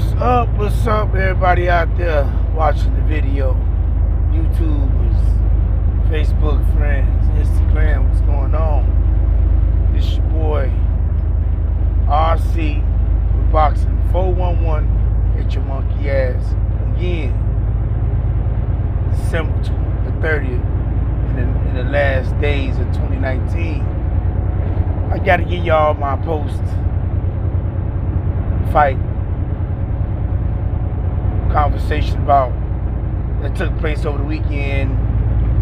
What's up, everybody out there watching the video? YouTubers, Facebook friends, Instagram, what's going on? It's your boy, RC, with Boxing 411 at your monkey ass. Again, December the 30th, in the last days of 2019. I gotta give y'all my post-fight conversation about that took place over the weekend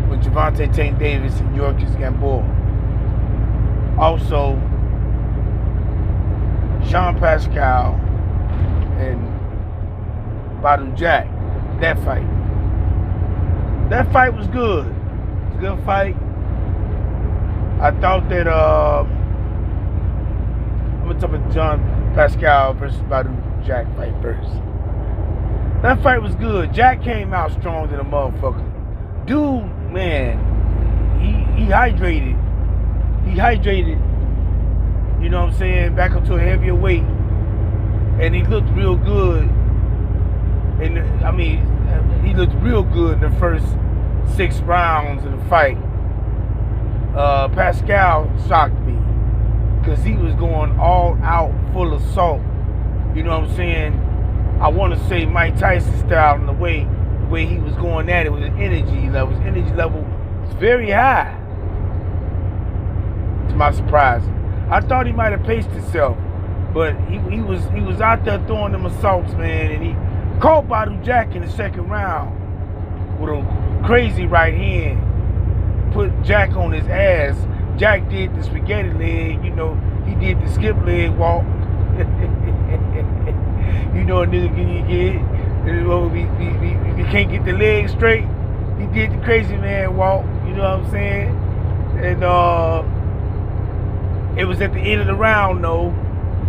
with Gervonta Davis and Yurokis Gamboa. Also, Pascal and Badoo Jack. That fight was good. It's a good fight. I thought that I'm gonna talk about Pascal versus Badoo Jack fight first. That fight was good. Jack came out strong than a motherfucker. Dude, man, he hydrated. He hydrated, you know what I'm saying, back up to a heavier weight. And he looked real good. And I mean, he looked real good in the first 6 rounds of the fight. Pascal shocked me because he was going all out, full of salt. You know what I'm saying? I want to say Mike Tyson style in the way he was going at it with his energy level. His energy level was very high. To my surprise, I thought he might have paced himself, but he was out there throwing them assaults, man, and he caught Badoo Jack in the second round with a crazy right hand. Put Jack on his ass. Jack did the spaghetti leg, you know. He did the skip leg walk. You know, a nigga get you can't get the leg straight. He did the crazy man walk. You know what I'm saying? And it was at the end of the round, though.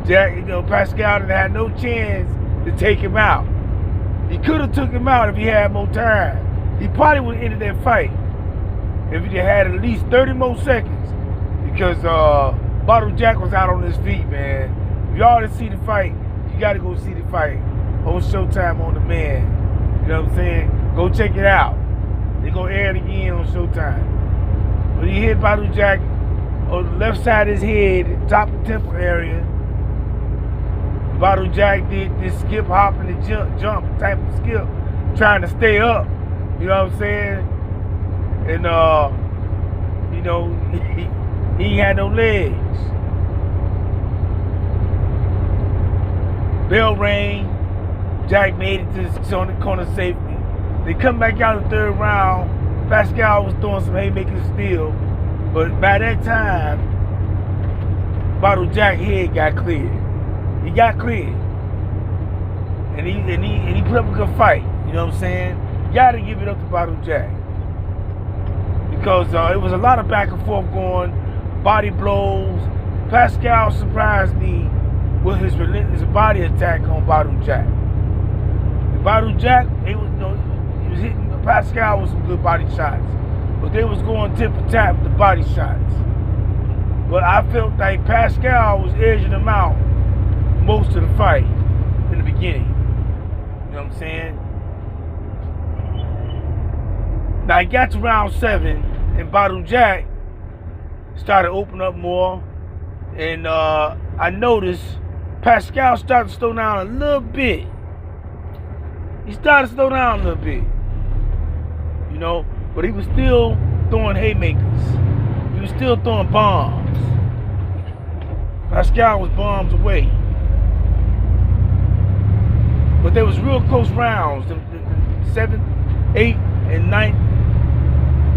Jack, you know, Pascal didn't have no chance to take him out. He could have took him out if he had more time. He probably would have ended that fight if he had at least 30 more seconds, because Badoo Jack was out on his feet, man. If y'all didn't see the fight, you gotta go see the fight on Showtime on demand. You know what I'm saying? Go check it out. They gonna air it again on Showtime. But he hit Badoo Jack on the left side of his head, top of the temple area. Badoo Jack did this skip, hop, and the jump type of skip, trying to stay up. You know what I'm saying? And you know, he ain't had no legs. Bell rang. Jack made it to the corner safely. They come back out in the third round. Pascal was throwing some haymakers still, but by that time, Badoo Jack's head got cleared. He got cleared, and he put up a good fight. You know what I'm saying? You gotta give it up to Badoo Jack, because it was a lot of back and forth going, body blows. Pascal surprised me with his relentless body attack on Badoo Jack. And Badoo Jack, he was hitting Pascal with some good body shots, but they was going tip for tap with the body shots. But I felt like Pascal was edging him out most of the fight in the beginning. You know what I'm saying? Now he got to round 7, and Badoo Jack started opening up more, and I noticed Pascal started to slow down a little bit. He started to slow down a little bit, you know, but he was still throwing haymakers. He was still throwing bombs. Pascal was bombs away. But there was real close rounds. The 7th, 8th, and 9th.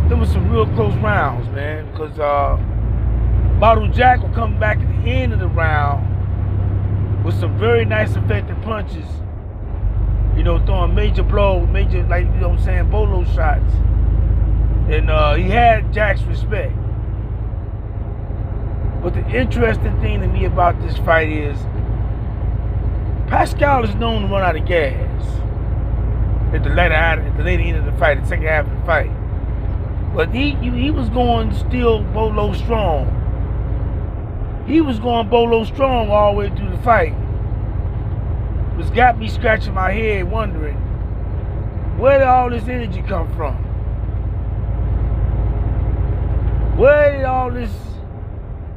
There was some real close rounds, man, because Badoo Jack will come back at the end of the round with some very nice effective punches, you know, throwing major blows, major, like, you know what I'm saying, bolo shots. And he had Jack's respect. But the interesting thing to me about this fight is Pascal is known to run out of gas at the later end of the fight, the second half of the fight. But he was going still bolo strong. He was going bolo strong all the way through the fight. was got me scratching my head wondering, where did all this energy come from? Where did all this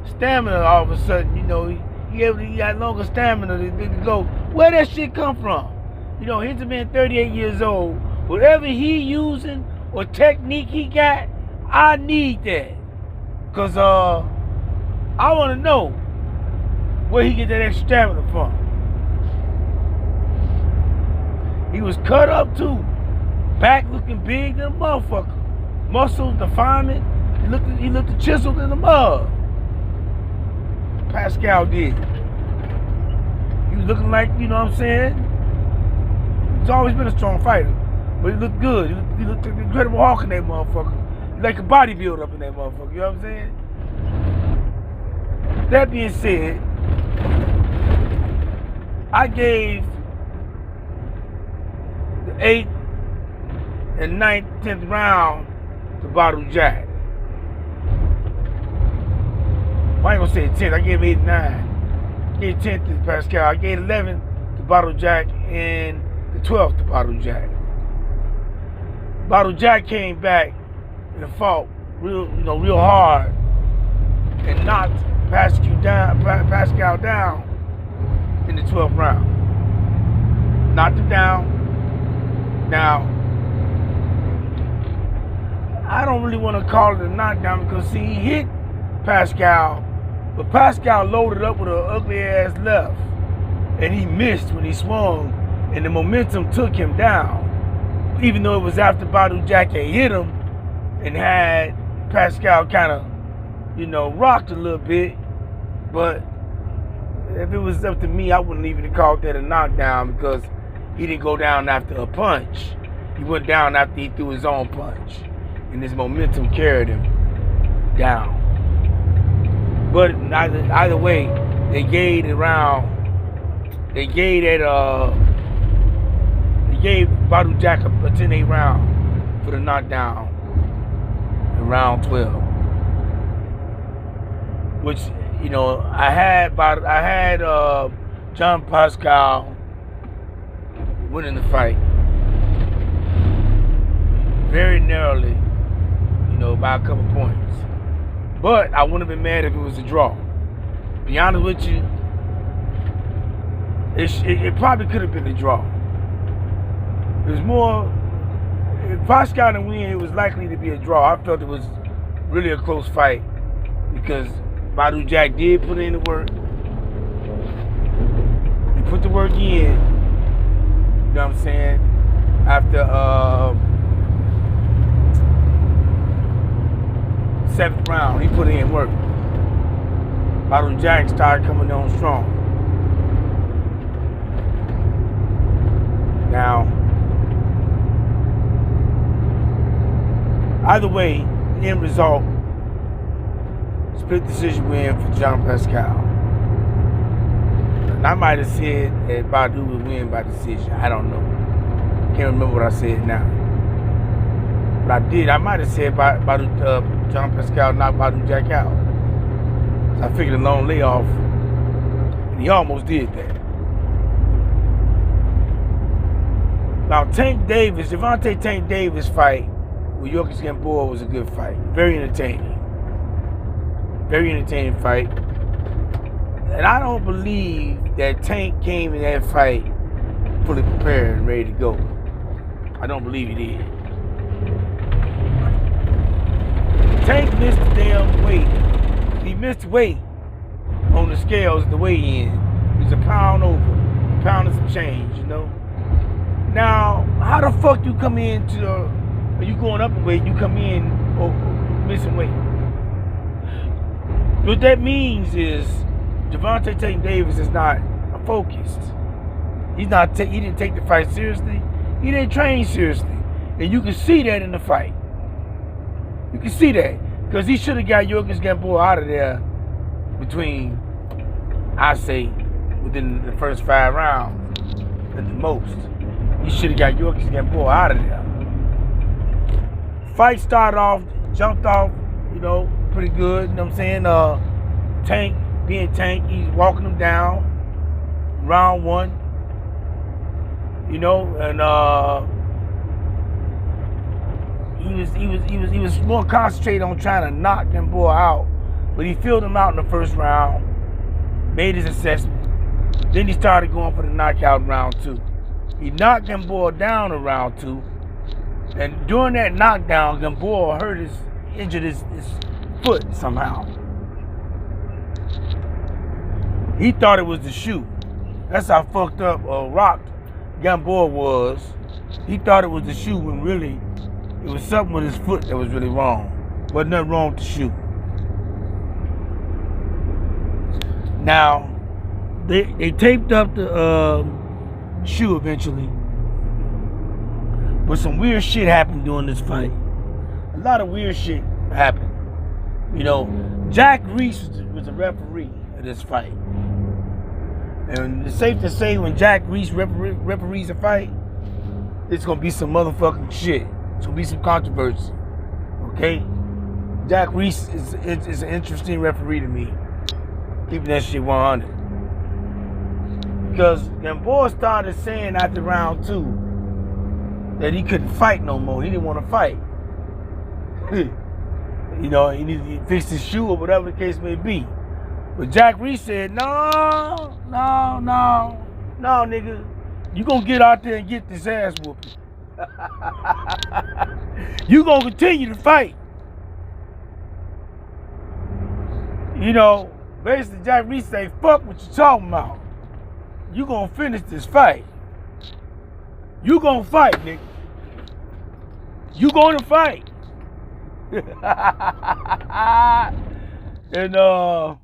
stamina all of a sudden, he had longer stamina to go. Where that shit come from? Here's a man 38 years old. Whatever he using or technique he got, I need that. Cause I wanna know where he get that extra stamina from. He was cut up too. Back looking big than a motherfucker. Muscles, definement. He looked chiseled in the mud. Pascal did. He was looking like, you know what I'm saying? He's always been a strong fighter. But he looked good. He looked like the Incredible Hulk in that motherfucker. He like a bodybuilder up in that motherfucker. You know what I'm saying? That being said, I gave the 8th and 9th, 10th round to Badoo Jack. I ain't gonna say 10th, I gave 8 and 9. I gave 10th to Pascal. I gave 11th to Badoo Jack and the 12th to Badoo Jack. Badoo Jack came back and fought real hard and knocked Pascal down in the 12th round. Knocked him down. Now, I don't really want to call it a knockdown because, see, he hit Pascal, but Pascal loaded up with an ugly ass left, and he missed when he swung, and the momentum took him down. Even though it was after Badoo Jack had hit him and had Pascal kind of, rocked a little bit, but if it was up to me, I wouldn't even have called that a knockdown because he didn't go down after a punch. He went down after he threw his own punch, and his momentum carried him down. But either way, they gave Badoo Jack a 10-8 round for the knockdown in round 12. Which, I had John Pascal winning the fight very narrowly, by a couple points. But I wouldn't have been mad if it was a draw. To be honest with you, it probably could have been a draw. It was more, if Pascal didn't win, it was likely to be a draw. I felt it was really a close fight because Badoo Jack did put in the work. He put the work in, you know what I'm saying, after 7th round, he put in work. Badoo Jack started coming on strong. Now, either way, the end result, split decision win for John Pascal. And I might have said that Badoo would win by decision. I don't know. Can't remember what I said now. But I did. I might have said John Pascal knocked Badoo Jack out. So I figured a long layoff, and he almost did that. Now, Gervonta Tank Davis fight with Yurokis Gamboa was a good fight. Very entertaining. Very entertaining fight. And I don't believe that Tank came in that fight fully prepared and ready to go. I don't believe he did. Tank missed the damn weight. He missed weight on the scales at the weigh-in. He was a pound over. A pound and some change, Now, how the fuck you come into you going up in weight, you come in missing weight? What that means is Gervonta Tank Davis is not focused. He didn't take the fight seriously. He didn't train seriously. And you can see that in the fight. You can see that. Because he should have got Yurokis Gamboa out of there between, I say, within the first 5 rounds at the most. He should have got Yurokis Gamboa out of there. Fight started off, jumped off, pretty good. You know what I'm saying? Tank, being Tank, he's walking him down. Round 1. you know, and he was more concentrated on trying to knock Gamboa out, but he filled him out in the first round, made his assessment. Then he started going for the knockout in round 2. He knocked Gamboa down in round 2, and during that knockdown, Gamboa injured his foot somehow. He thought it was the shoe. That's how fucked up or rocked Gamboa was. He thought it was the shoe when really it was something with his foot that was really wrong. Wasn't nothing wrong with the shoe. Now, they taped up the shoe eventually. But some weird shit happened during this fight. A lot of weird shit happened. You know, Jack Reese was the referee of this fight. And it's safe to say when Jack Reese referees a fight, it's going to be some motherfucking shit. It's going to be some controversy. Okay? Jack Reese is an interesting referee to me. Keeping that shit 100. Because Gamboa started saying after round 2 that he couldn't fight no more. He didn't want to fight. You know, he needed to fix his shoe or whatever the case may be. But Jack Reese said, no, nigga. You gonna get out there and get this ass whooping. You gonna continue to fight. You know, basically Jack Reese say, fuck what you talking about. You gonna finish this fight. You gonna fight, nigga. You gonna fight. And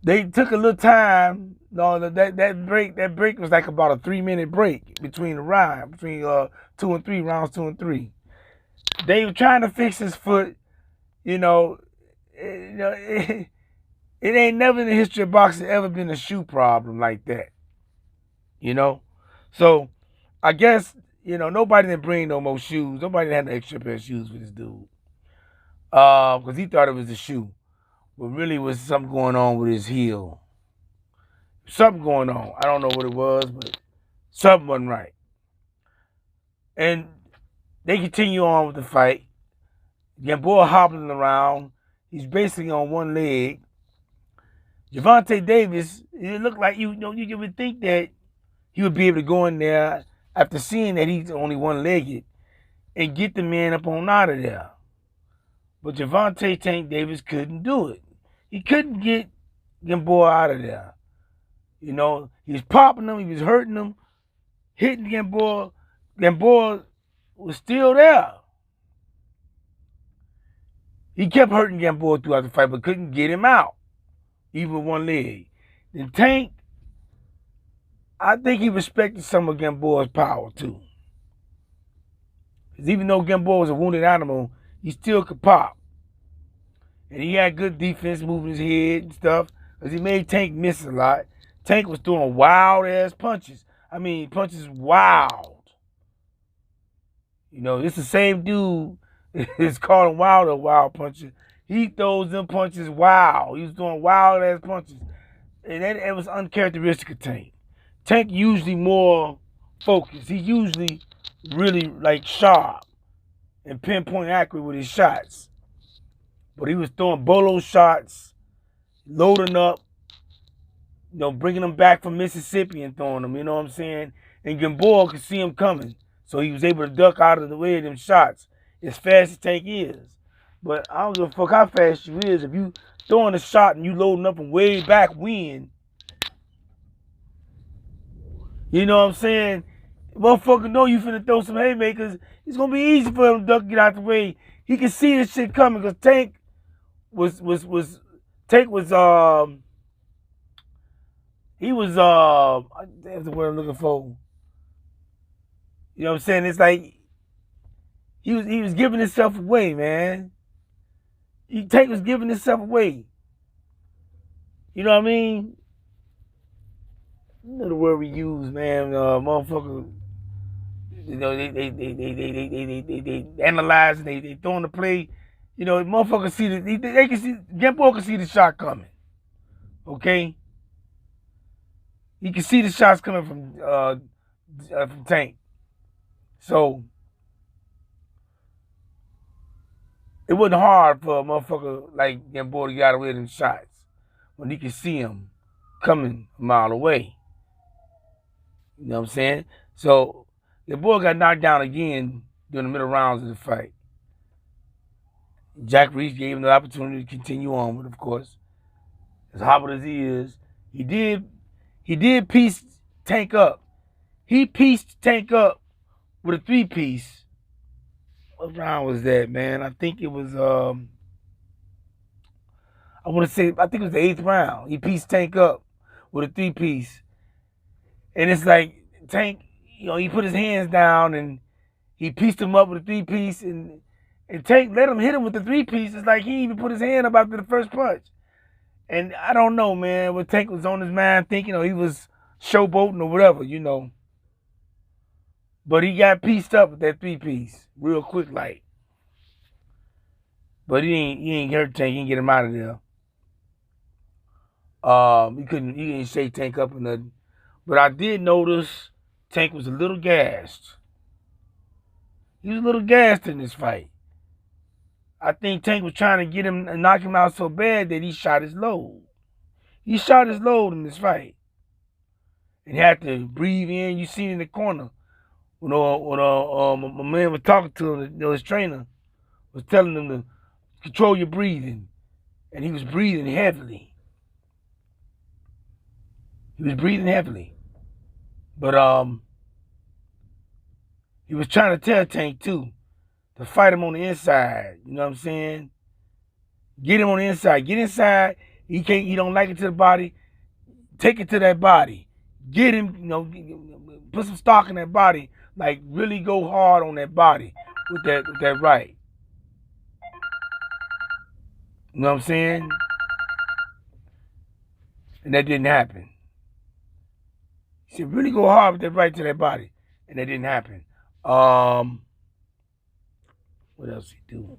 they took a little time. No, that break was like about a 3-minute break between the round, between 2 and 3 rounds, 2 and 3. They were trying to fix his foot. You know, it ain't never in the history of boxing ever been a shoe problem like that. You know, so I guess nobody didn't bring no more shoes. Nobody had an extra pair of shoes for this dude, because he thought it was a shoe, but really was something going on with his heel. Something going on. I don't know what it was, but something wasn't right. And they continue on with the fight. Gamboa hobbling around. He's basically on one leg. Gervonta Davis, it looked like you would think that he would be able to go in there after seeing that he's only one-legged and get the man up on out of there. But Gervonta Tank Davis couldn't do it. He couldn't get Gamboa out of there. You know, he was popping him, he was hurting him, hitting Gamboa. Gamboa was still there. He kept hurting Gamboa throughout the fight, but couldn't get him out, even with one leg. Then Tank, I think he respected some of Gamboa's power too. Because even though Gamboa was a wounded animal, he still could pop. And he had good defense, moving his head and stuff, because he made Tank miss a lot. Tank was throwing wild-ass punches. I mean, punches wild. You know, it's the same dude that's calling Wilder wild punches. He throws them punches wild. He was throwing wild-ass punches. And it was uncharacteristic of Tank. Tank usually more focused. He usually really like sharp and pinpoint accurate with his shots. But he was throwing bolo shots, loading up, bringing them back from Mississippi and throwing them, you know what I'm saying? And Gamboa could see him coming. So he was able to duck out of the way of them shots as fast as Tank is. But I don't give a fuck how fast you is. If you throwing a shot and you loading up from way back when, you know what I'm saying? Motherfucker know you finna throw some haymakers. It's gonna be easy for him to duck, get out the way. He can see this shit coming because Tank was that's the word I'm looking for. You know what I'm saying? It's like he was giving himself away, man. Tank was giving himself away. You know what I mean? You know the word we use, man. Motherfucker. You know they analyze and they throwing the play. You know, motherfuckers see they can see Gamboa can see the shot coming. Okay. You can see the shots coming from Tank. So it wasn't hard for a motherfucker like Gamboa to get out of the way of them shots when he could see him coming a mile away. You know what I'm saying? So Gamboa got knocked down again during the middle rounds of the fight. Jack Reese gave him the opportunity to continue on, but of course, as hobbled as he is, he did piece Tank up. He pieced Tank up with a 3-piece. What round was that, man? I think it was I think it was the 8th round. He pieced Tank up with a 3-piece. And it's like Tank, he put his hands down and he pieced him up with a 3-piece, and Tank let him hit him with the 3-piece. It's like he even put his hand up after the first punch. And I don't know, man, what Tank was on his mind thinking, he was showboating or whatever, But he got pieced up with that 3-piece real quick, like. But he ain't hurt Tank. He didn't get him out of there. He didn't shake Tank up or nothing. But I did notice Tank was a little gassed. He was a little gassed in this fight. I think Tank was trying to get him and knock him out so bad that he shot his load. He shot his load in this fight. And he had to breathe in. You see in the corner when my man was talking to him, his trainer was telling him to control your breathing. And he was breathing heavily. But he was trying to tell Tank too to fight him on the inside. You know what I'm saying? Get him on the inside. Get inside. He don't like it to the body. Take it to that body. Get him, put some stock in that body. Like really go hard on that body with that right. You know what I'm saying? And that didn't happen. He said, really go hard with that right to that body. And that didn't happen. What else he do?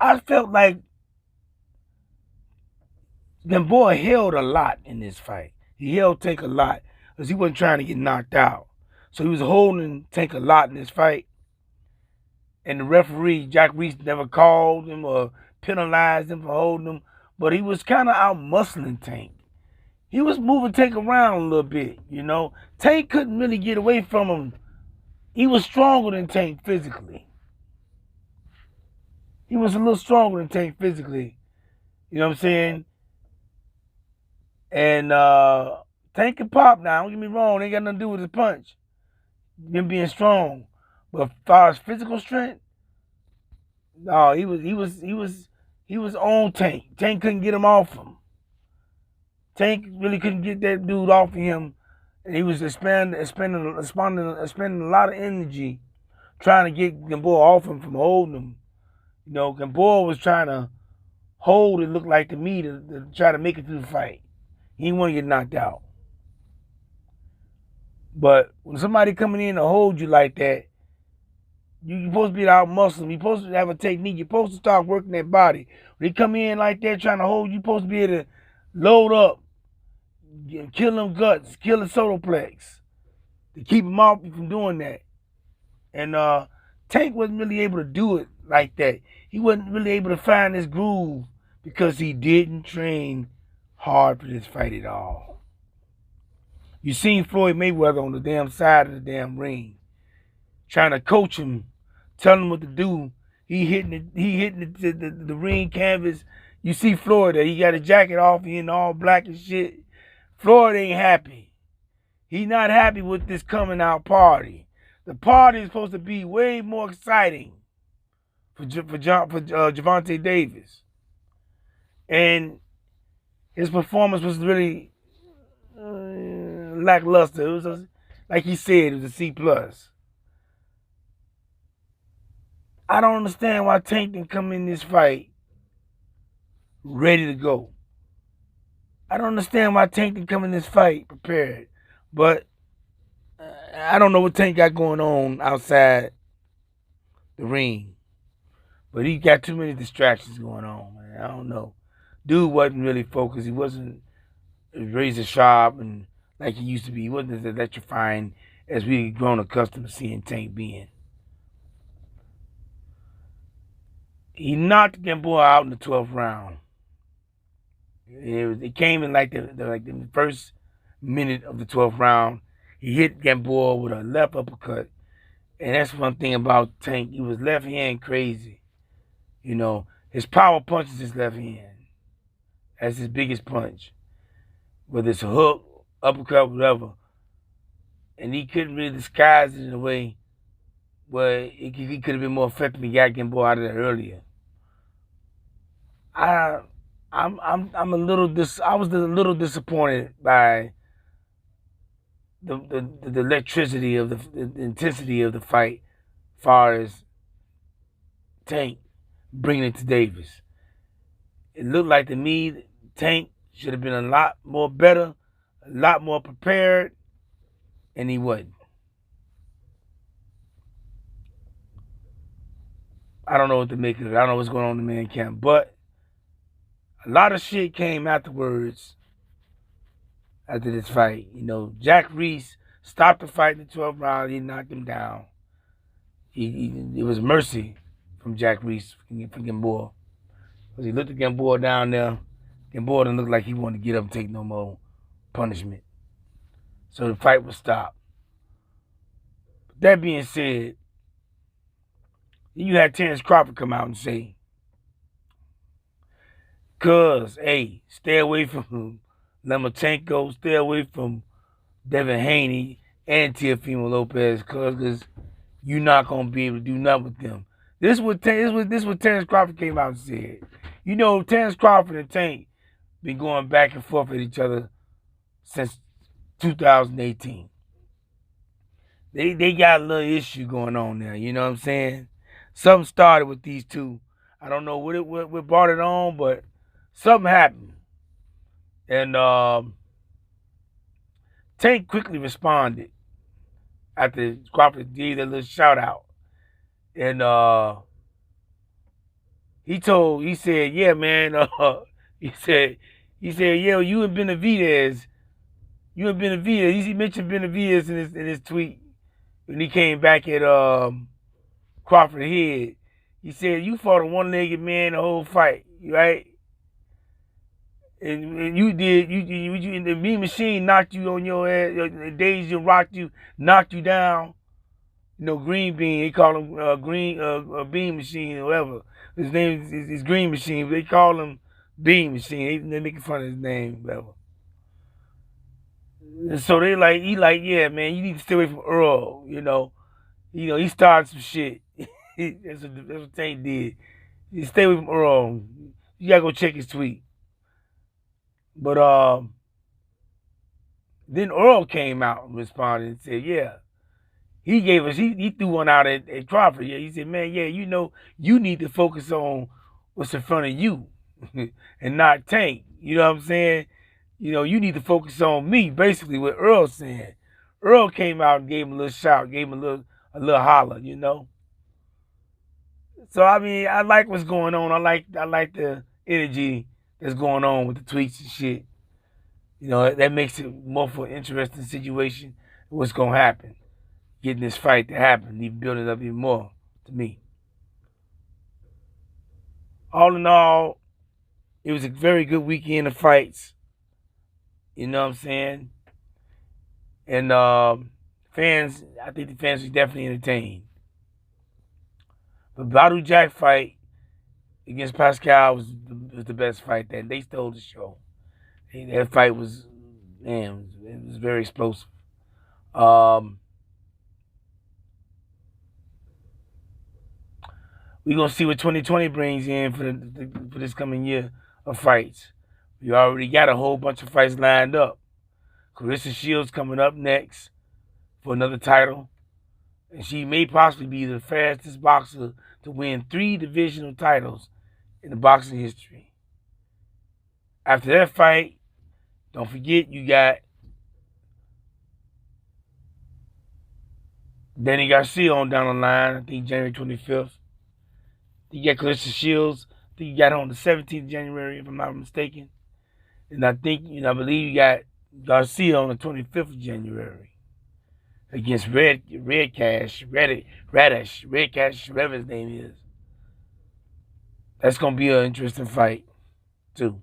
I felt like Gamboa held a lot in this fight. He held Tank a lot because he wasn't trying to get knocked out. So he was holding Tank a lot in this fight. And the referee, Jack Reese, never called him or penalized him for holding him. But he was kind of out-muscling Tank. He was moving Tank around a little bit, Tank couldn't really get away from him. He was stronger than Tank physically. He was a little stronger than Tank physically. You know what I'm saying? And Tank can pop now. Don't get me wrong. It ain't got nothing to do with his punch. Him being strong. But as far as physical strength, no, he was on Tank. Tank couldn't get him off him. Tank really couldn't get that dude off of him. And he was spending a lot of energy trying to get Gamboa off him from holding him. Gamboa was trying to hold, it looked like to me, to try to make it through the fight. He didn't want to get knocked out. But when somebody coming in to hold you like that, you're supposed to be out muscling. You're supposed to have a technique. You're supposed to start working that body. When they come in like that trying to hold you, you're supposed to be able to load up, kill them guts, kill the sotoplex, to keep him off from doing that. And Tank wasn't really able to do it like that. He wasn't really able to find his groove because he didn't train hard for this fight at all. You seen Floyd Mayweather on the damn side of the damn ring, trying to coach him, telling him what to do. He hitting the ring canvas. You see Floyd there. He got a jacket off. He in all black and shit. Floyd ain't happy. He's not happy with this coming out party. The party is supposed to be way more exciting for Gervonta Davis. And his performance was really lackluster. It was like he said, it was a C+. I don't understand why Tank didn't come in this fight ready to go. I don't understand why Tank didn't come in this fight prepared. But I don't know what Tank got going on outside the ring. But he got too many distractions going on, man. I don't know. Dude wasn't really focused. He wasn't razor sharp and like he used to be. He wasn't as electrifying as we've grown accustomed to seeing Tank being. He knocked Gamboa out in the 12th round. It came in like the first minute of the 12th round. He hit Gamboa with a left uppercut. And that's one thing about Tank. He was left hand crazy. You know, his power punch is his left hand. That's his biggest punch. Whether it's a hook, uppercut, whatever. And he couldn't really disguise it in a way where he could have been more effective and got Gamboa out of there earlier. I'm a little I was a little disappointed by the electricity of the intensity of the fight, as far as Tank bringing it to Davis. It looked like to me Tank should have been a lot more better, a lot more prepared, and he wasn't. I don't know what to make of it. I don't know what's going on in the man camp, but a lot of shit came afterwards after this fight. You know, Jack Reese stopped the fight in the 12th round. He knocked him down. It was mercy from Jack Reese from Gamboa. Because he looked at Gamboa down there. Gamboa didn't look like he wanted to get up and take no more punishment. So the fight was stopped. But that being said, you had Terrence Crawford come out and say, cuz, hey, stay away from Lomachenko, stay away from Devin Haney and Teofimo Lopez, cuz you're not gonna be able to do nothing with them. This is what Terrence Crawford came out and said. You know, Terrence Crawford and Tank been going back and forth with each other since 2018. They got a little issue going on there, you know what I'm saying? Something started with these two. I don't know what brought it on, but something happened. And Tank quickly responded after Crawford gave that little shout out. And he said, yeah, man, he said, yeah, you and Benavidez, he mentioned Benavidez in his tweet when he came back at Crawford head. He said, you fought a one-legged man the whole fight, right? And you did, you the Mean Machine knocked you on your ass, the days you rocked you, knocked you down. You know, Green Bean, they call him Bean Machine or whatever. His name is Green Machine, but they call him Bean Machine. They making fun of his name, whatever. And so he like, yeah, man, you need to stay away from Earl, you know. He started some shit. That's what Tank did. You stay away from Earl. You gotta go check his tweet. But then Earl came out and responded and said, yeah. He threw one out at Crawford. Yeah, he said, man, yeah, you know, you need to focus on what's in front of you and not Tank. You know what I'm saying? You know, you need to focus on me, basically what Earl's saying. Earl came out and gave him a little shout, gave him a little holler, you know. So I mean, I like what's going on. I like the energy that's going on with the tweets and shit. You know, that makes it more for an interesting situation. What's gonna happen? Getting this fight to happen, even building it up even more to me. All in all, it was a very good weekend of fights. You know what I'm saying? And fans, I think the fans were definitely entertained. But Badoo Jack fight against Pascal was the best fight. That they stole the show. That fight was, man, it was very explosive. We're gonna see what 2020 brings in for this coming year of fights. We already got a whole bunch of fights lined up. Clarissa Shields coming up next for another title. And she may possibly be the fastest boxer to win 3 divisional titles in the boxing history. After that fight, don't forget you got Danny Garcia on down the line, I think January 25th. You got Clarissa Shields, I think you got her on the 17th of January, if I'm not mistaken. And I believe you got Garcia on the 25th of January against Red Cash, Radish, whatever his name is. That's gonna be an interesting fight, too.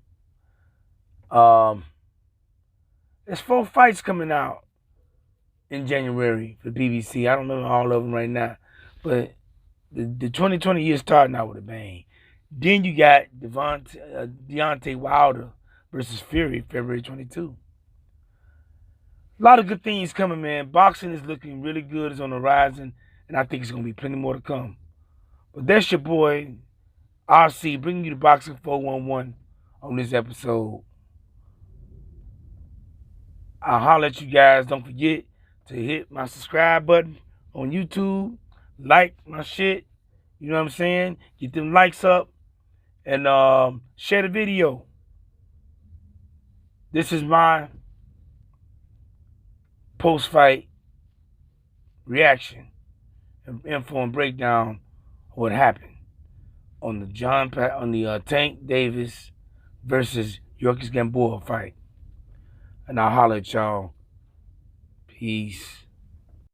There's 4 fights coming out in January for BBC. I don't know all of them right now, but the 2020 year starting out with a bang. Then you got Deontay Wilder versus Fury, February 22. A lot of good things coming, man. Boxing is looking really good. It's on the horizon, and I think it's going to be plenty more to come. But that's your boy, RC, bringing you the Boxing 411 on this episode. I'll holler at you guys. Don't forget to hit my subscribe button on YouTube. Like my shit. You know what I'm saying? Get them likes up. And share the video. This is my post-fight reaction and info and breakdown of what happened on the Tank Davis versus Yurokis Gamboa fight. And I'll holler at y'all. Peace.